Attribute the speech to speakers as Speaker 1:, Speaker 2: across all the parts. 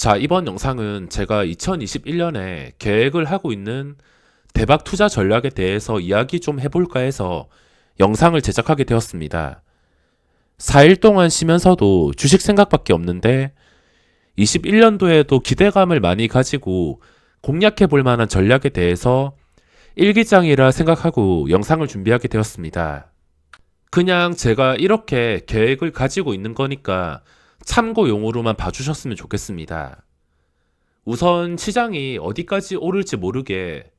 Speaker 1: 자, 이번 영상은 제가 2021년에 계획을 하고 있는 대박 투자 전략에 대해서 이야기 좀 해볼까 해서 영상을 제작하게 되었습니다. 4일 동안 쉬면서도 주식 생각밖에 없는데 21년도에도 기대감을 많이 가지고 공략해 볼 만한 전략에 대해서 일기장이라 생각하고 영상을 준비하게 되었습니다. 그냥 제가 이렇게 계획을 가지고 있는 거니까 참고용으로만 봐주셨으면 좋겠습니다. 우선 시장이 어디까지 오를지 모르게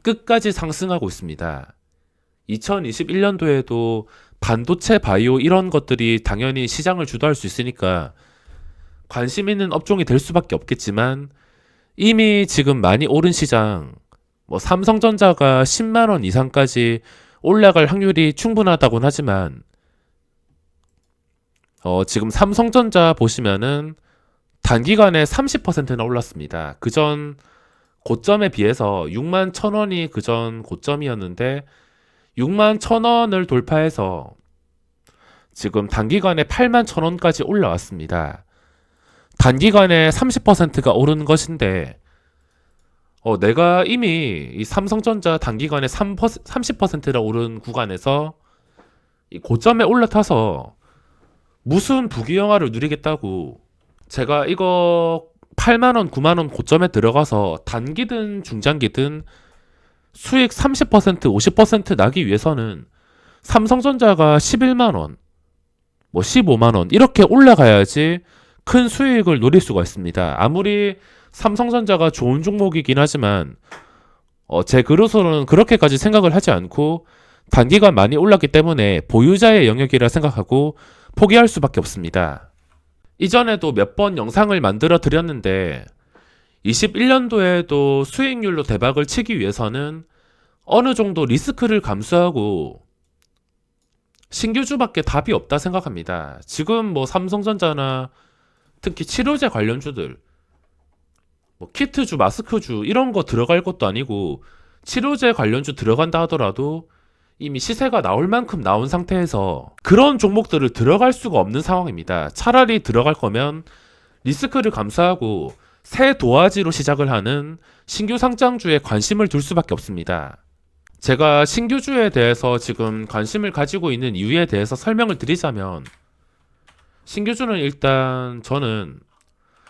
Speaker 1: 끝까지 상승하고 있습니다. 2021년도에도 반도체, 바이오 이런 것들이 당연히 시장을 주도할 수 있으니까 관심 있는 업종이 될 수밖에 없겠지만 이미 지금 많이 오른 시장, 삼성전자가 10만원 이상까지 올라갈 확률이 충분하다곤 하지만 지금 삼성전자 보시면은 단기간에 30%나 올랐습니다. 그전 고점에 비해서 6만 1,000원이 그전 고점이었는데 6만 1,000원을 돌파해서 지금 단기간에 8만 1,000원까지 올라왔습니다. 단기간에 30%가 오른 것인데 내가 이미 이 삼성전자 단기간에 30%나 오른 구간에서 이 고점에 올라타서 무슨 부귀영화를 누리겠다고 제가 이거 8만원, 9만원 고점에 들어가서 단기든 중장기든 수익 30%, 50% 나기 위해서는 삼성전자가 11만원, 15만원 이렇게 올라가야지 큰 수익을 노릴 수가 있습니다. 아무리 삼성전자가 좋은 종목이긴 하지만 제 그릇으로는 그렇게까지 생각을 하지 않고 단기간 많이 올랐기 때문에 보유자의 영역이라 생각하고 포기할 수밖에 없습니다. 이전에도 몇 번 영상을 만들어 드렸는데 21년도에도 수익률로 대박을 치기 위해서는 어느 정도 리스크를 감수하고 신규주밖에 답이 없다 생각합니다. 지금 삼성전자나 특히 치료제 관련주들 키트주, 마스크주 이런 거 들어갈 것도 아니고 치료제 관련주 들어간다 하더라도 이미 시세가 나올 만큼 나온 상태에서 그런 종목들을 들어갈 수가 없는 상황입니다. 차라리 들어갈 거면 리스크를 감수하고 새 도화지로 시작을 하는 신규 상장주에 관심을 둘 수밖에 없습니다. 제가 신규주에 대해서 지금 관심을 가지고 있는 이유에 대해서 설명을 드리자면 신규주는 일단 저는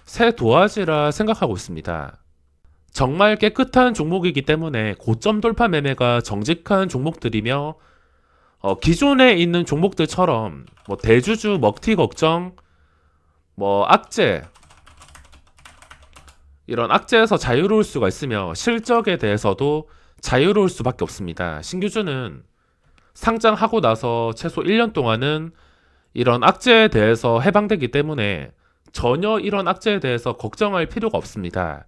Speaker 1: 새 도화지라 생각하고 있습니다. 정말 깨끗한 종목이기 때문에 고점 돌파 매매가 정직한 종목들이며 기존에 있는 종목들처럼 대주주 먹튀 걱정, 악재 이런 악재에서 자유로울 수가 있으며 실적에 대해서도 자유로울 수밖에 없습니다. 신규주는 상장하고 나서 최소 1년 동안은 이런 악재에 대해서 해방되기 때문에 전혀 이런 악재에 대해서 걱정할 필요가 없습니다.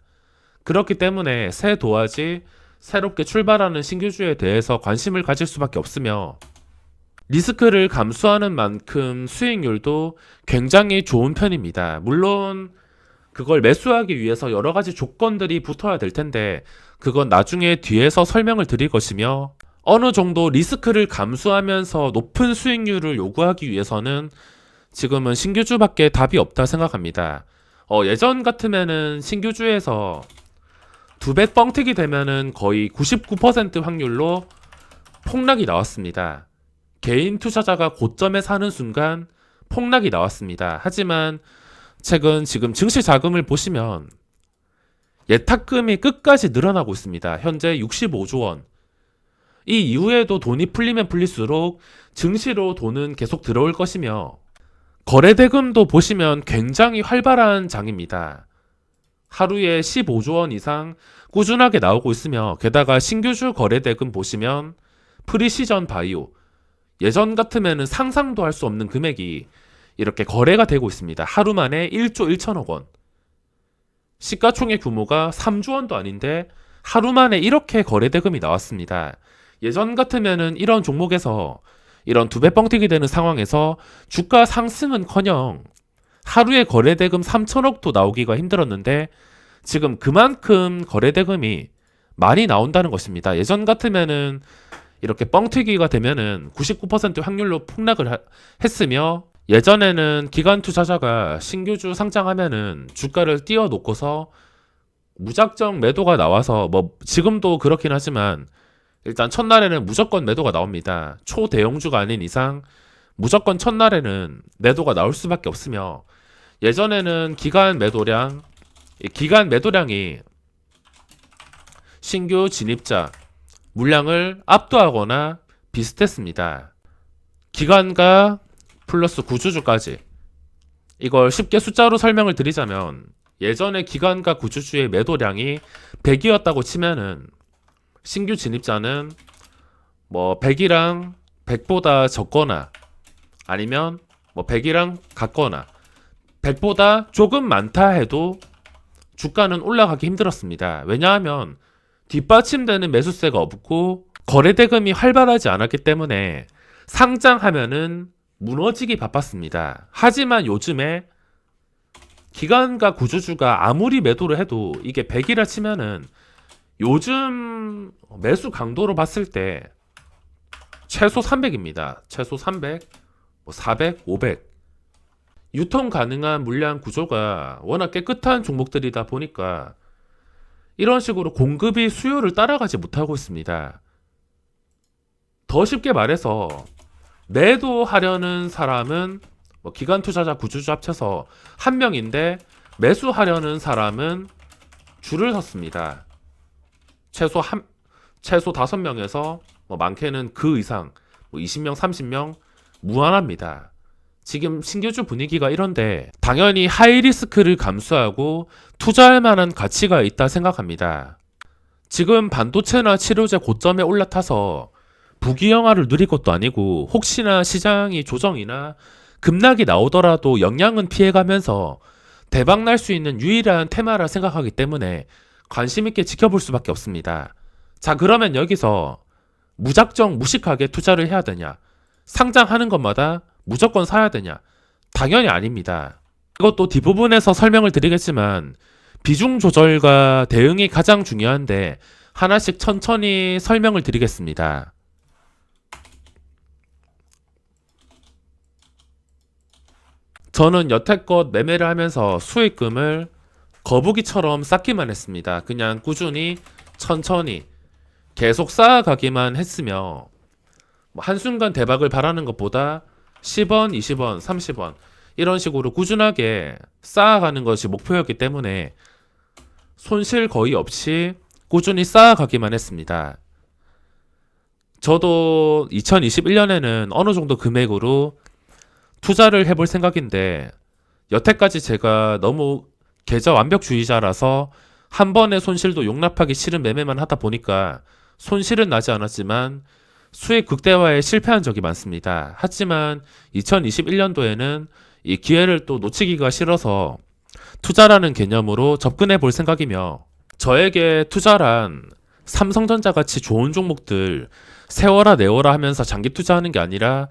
Speaker 1: 그렇기 때문에 새 도화지, 새롭게 출발하는 신규주에 대해서 관심을 가질 수밖에 없으며 리스크를 감수하는 만큼 수익률도 굉장히 좋은 편입니다. 물론 그걸 매수하기 위해서 여러 가지 조건들이 붙어야 될 텐데 그건 나중에 뒤에서 설명을 드릴 것이며 어느 정도 리스크를 감수하면서 높은 수익률을 요구하기 위해서는 지금은 신규주밖에 답이 없다 생각합니다. 예전 같으면은 신규주에서 두 배 뻥튀기 되면은 거의 99% 확률로 폭락이 나왔습니다. 개인 투자자가 고점에 사는 순간 폭락이 나왔습니다. 하지만 최근 지금 증시 자금을 보시면 예탁금이 끝까지 늘어나고 있습니다. 현재 65조 원. 이 이후에도 돈이 풀리면 풀릴수록 증시로 돈은 계속 들어올 것이며 거래대금도 보시면 굉장히 활발한 장입니다. 하루에 15조 원 이상 꾸준하게 나오고 있으며 게다가 신규주 거래대금 보시면 프리시전 바이오 예전 같으면 상상도 할 수 없는 금액이 이렇게 거래가 되고 있습니다. 하루 만에 1조 1천억 원. 시가총액 규모가 3조 원도 아닌데 하루 만에 이렇게 거래대금이 나왔습니다. 예전 같으면은 이런 종목에서 이런 두 배 뻥튀기 되는 상황에서 주가 상승은커녕 하루에 거래대금 3천억도 나오기가 힘들었는데 지금 그만큼 거래대금이 많이 나온다는 것입니다. 예전 같으면은 이렇게 뻥튀기가 되면은 99% 확률로 폭락을 했으며 예전에는 기관 투자자가 신규주 상장하면은 주가를 띄워놓고서 무작정 매도가 나와서 뭐 지금도 그렇긴 하지만 일단 첫날에는 무조건 매도가 나옵니다. 초대형주가 아닌 이상 무조건 첫날에는 매도가 나올 수밖에 없으며 예전에는 기간 매도량이 신규 진입자 물량을 압도하거나 비슷했습니다. 기간과 플러스 구주주까지. 이걸 쉽게 숫자로 설명을 드리자면 예전에 기간과 구주주의 매도량이 100이었다고 치면은 신규 진입자는 뭐 100이랑 100보다 적거나 아니면 뭐 100이랑 같거나 100보다 조금 많다 해도 주가는 올라가기 힘들었습니다. 왜냐하면 뒷받침되는 매수세가 없고 거래 대금이 활발하지 않았기 때문에 상장하면은 무너지기 바빴습니다. 하지만 요즘에 기관과 구주주가 아무리 매도를 해도 이게 100이라 치면은 요즘 매수 강도로 봤을 때 최소 300입니다. 최소 300, 400, 500. 유통 가능한 물량 구조가 워낙 깨끗한 종목들이다 보니까 이런 식으로 공급이 수요를 따라가지 못하고 있습니다. 더 쉽게 말해서 매도하려는 사람은 뭐 기관 투자자, 구주주 합쳐서 한 명인데 매수하려는 사람은 줄을 섰습니다. 최소 5명에서 뭐 많게는 그 이상 뭐 20명, 30명 무한합니다. 지금 신규주 분위기가 이런데 당연히 하이리스크를 감수하고 투자할 만한 가치가 있다 생각합니다. 지금 반도체나 치료제 고점에 올라타서 부귀영화를 누릴 것도 아니고 혹시나 시장이 조정이나 급락이 나오더라도 영향은 피해가면서 대박 날 수 있는 유일한 테마라 생각하기 때문에 관심 있게 지켜볼 수밖에 없습니다. 자, 그러면 여기서 무작정 무식하게 투자를 해야 되냐? 상장하는 것마다 무조건 사야 되냐? 당연히 아닙니다. 이것도 뒷부분에서 설명을 드리겠지만 비중 조절과 대응이 가장 중요한데 하나씩 천천히 설명을 드리겠습니다. 저는 여태껏 매매를 하면서 수익금을 거북이처럼 쌓기만 했습니다. 그냥 꾸준히 천천히 계속 쌓아가기만 했으며 한순간 대박을 바라는 것보다 10원, 20원, 30원 이런 식으로 꾸준하게 쌓아가는 것이 목표였기 때문에 손실 거의 없이 꾸준히 쌓아가기만 했습니다. 저도 2021년에는 어느 정도 금액으로 투자를 해볼 생각인데 여태까지 제가 너무 계좌 완벽주의자라서 한 번의 손실도 용납하기 싫은 매매만 하다 보니까 손실은 나지 않았지만 수익 극대화에 실패한 적이 많습니다. 하지만 2021년도에는 이 기회를 또 놓치기가 싫어서 투자라는 개념으로 접근해 볼 생각이며 저에게 투자란 삼성전자 같이 좋은 종목들 세워라 내워라 하면서 장기 투자하는 게 아니라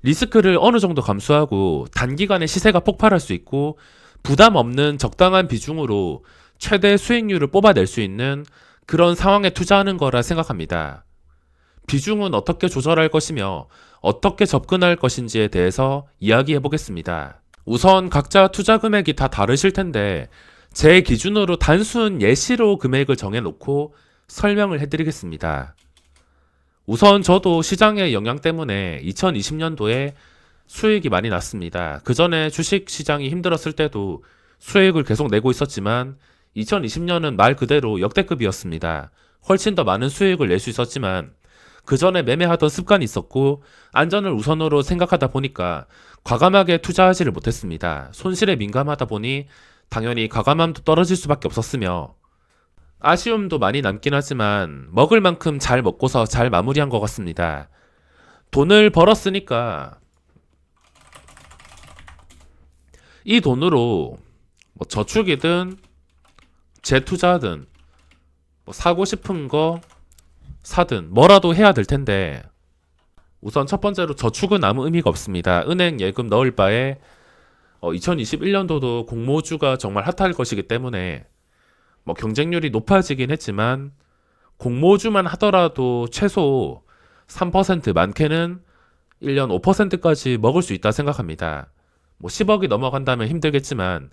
Speaker 1: 리스크를 어느 정도 감수하고 단기간에 시세가 폭발할 수 있고 부담 없는 적당한 비중으로 최대 수익률을 뽑아낼 수 있는 그런 상황에 투자하는 거라 생각합니다. 비중은 어떻게 조절할 것이며 어떻게 접근할 것인지에 대해서 이야기해 보겠습니다. 우선 각자 투자 금액이 다 다르실 텐데 제 기준으로 단순 예시로 금액을 정해놓고 설명을 해드리겠습니다. 우선 저도 시장의 영향 때문에 2020년도에 수익이 많이 났습니다. 그 전에 주식 시장이 힘들었을 때도 수익을 계속 내고 있었지만 2020년은 말 그대로 역대급이었습니다. 훨씬 더 많은 수익을 낼 수 있었지만 그 전에 매매하던 습관이 있었고 안전을 우선으로 생각하다 보니까 과감하게 투자하지를 못했습니다. 손실에 민감하다 보니 당연히 과감함도 떨어질 수밖에 없었으며 아쉬움도 많이 남긴 하지만 먹을 만큼 잘 먹고서 잘 마무리한 것 같습니다. 돈을 벌었으니까 이 돈으로 뭐 저축이든 재투자든 뭐 사고 싶은 거 사든 뭐라도 해야 될 텐데 우선 첫 번째로 저축은 아무 의미가 없습니다. 은행 예금 넣을 바에 2021년도도 공모주가 정말 핫할 것이기 때문에 뭐 경쟁률이 높아지긴 했지만 공모주만 하더라도 최소 3% 많게는 1년 5%까지 먹을 수 있다 생각합니다. 뭐 10억이 넘어간다면 힘들겠지만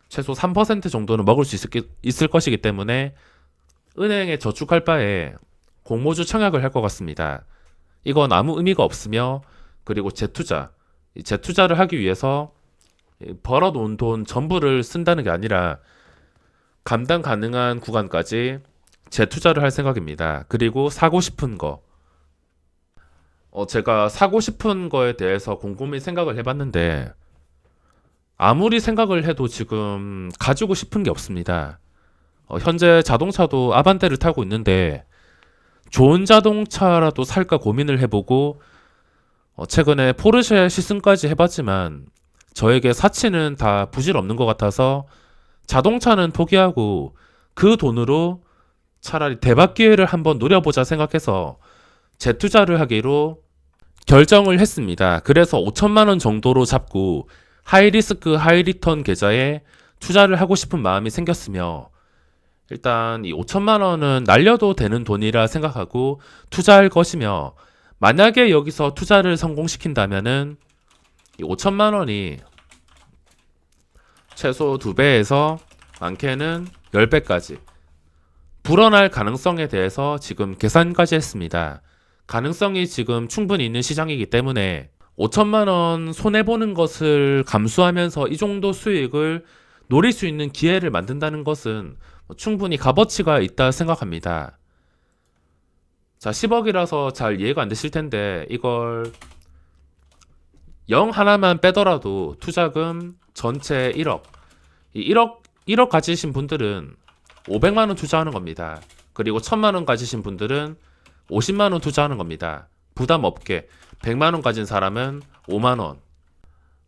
Speaker 1: 최소 3% 정도는 먹을 수 있을 것이기 때문에 은행에 저축할 바에 공모주 청약을 할 것 같습니다. 이건 아무 의미가 없으며, 그리고 재투자를 하기 위해서 벌어놓은 돈 전부를 쓴다는 게 아니라 감당 가능한 구간까지 재투자를 할 생각입니다. 그리고 사고 싶은 거, 제가 사고 싶은 거에 대해서 곰곰이 생각을 해봤는데 아무리 생각을 해도 지금 가지고 싶은 게 없습니다. 현재 자동차도 아반떼를 타고 있는데 좋은 자동차라도 살까 고민을 해보고, 최근에 포르쉐 시승까지 해봤지만 저에게 사치는 다 부질없는 것 같아서 자동차는 포기하고 그 돈으로 차라리 대박 기회를 한번 노려보자 생각해서 재투자를 하기로 결정을 했습니다. 그래서 5천만 원 정도로 잡고 하이리스크 하이리턴 계좌에 투자를 하고 싶은 마음이 생겼으며, 일단 이 5천만 원은 날려도 되는 돈이라 생각하고 투자할 것이며, 만약에 여기서 투자를 성공시킨다면은 이 5천만 원이 최소 2배에서 많게는 10배까지 불어날 가능성에 대해서 지금 계산까지 했습니다. 가능성이 지금 충분히 있는 시장이기 때문에 5천만 원 손해보는 것을 감수하면서 이 정도 수익을 노릴 수 있는 기회를 만든다는 것은 충분히 값어치가 있다 생각합니다. 자, 10억이라서 잘 이해가 안 되실 텐데 이걸 0 하나만 빼더라도 투자금 전체 1억. 이 1억 가지신 분들은 500만 원 투자하는 겁니다. 그리고 1000만 원 가지신 분들은 50만 원 투자하는 겁니다. 부담 없게 100만 원 가진 사람은 5만 원.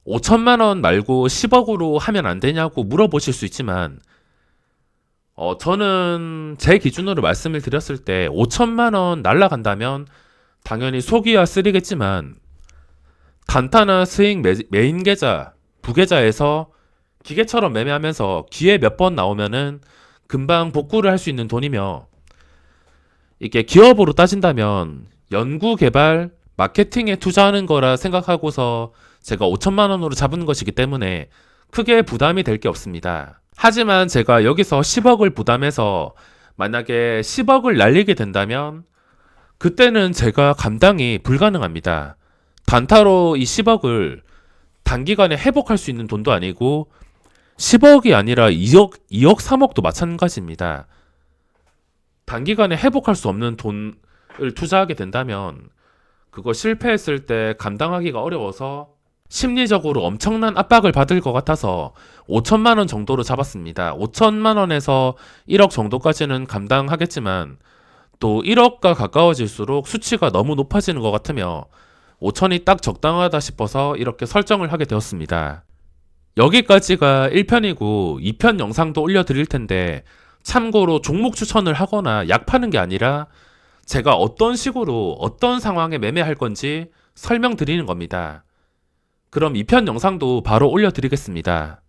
Speaker 1: 5천만 원 말고 10억으로 하면 안 되냐고 물어보실 수 있지만, 저는 제 기준으로 말씀을 드렸을 때 5천만 원 날라간다면 당연히 속이야 쓰리겠지만, 단타나 스윙 메인 계좌, 부계좌에서 기계처럼 매매하면서 기회 몇 번 나오면은 금방 복구를 할 수 있는 돈이며, 이게 기업으로 따진다면 연구 개발, 마케팅에 투자하는 거라 생각하고서 제가 5천만 원으로 잡은 것이기 때문에 크게 부담이 될 게 없습니다. 하지만 제가 여기서 10억을 부담해서 만약에 10억을 날리게 된다면 그때는 제가 감당이 불가능합니다. 단타로 이 10억을 단기간에 회복할 수 있는 돈도 아니고 10억이 아니라 2억, 3억도 마찬가지입니다. 단기간에 회복할 수 없는 돈을 투자하게 된다면 그거 실패했을 때 감당하기가 어려워서 심리적으로 엄청난 압박을 받을 것 같아서 5천만 원 정도로 잡았습니다. 5천만 원에서 1억 정도까지는 감당하겠지만 또 1억과 가까워질수록 수치가 너무 높아지는 것 같으며 5천이 딱 적당하다 싶어서 이렇게 설정을 하게 되었습니다. 여기까지가 1편이고 2편 영상도 올려드릴 텐데 참고로 종목 추천을 하거나 약 파는 게 아니라 제가 어떤 식으로 어떤 상황에 매매할 건지 설명드리는 겁니다. 그럼 2편 영상도 바로 올려드리겠습니다.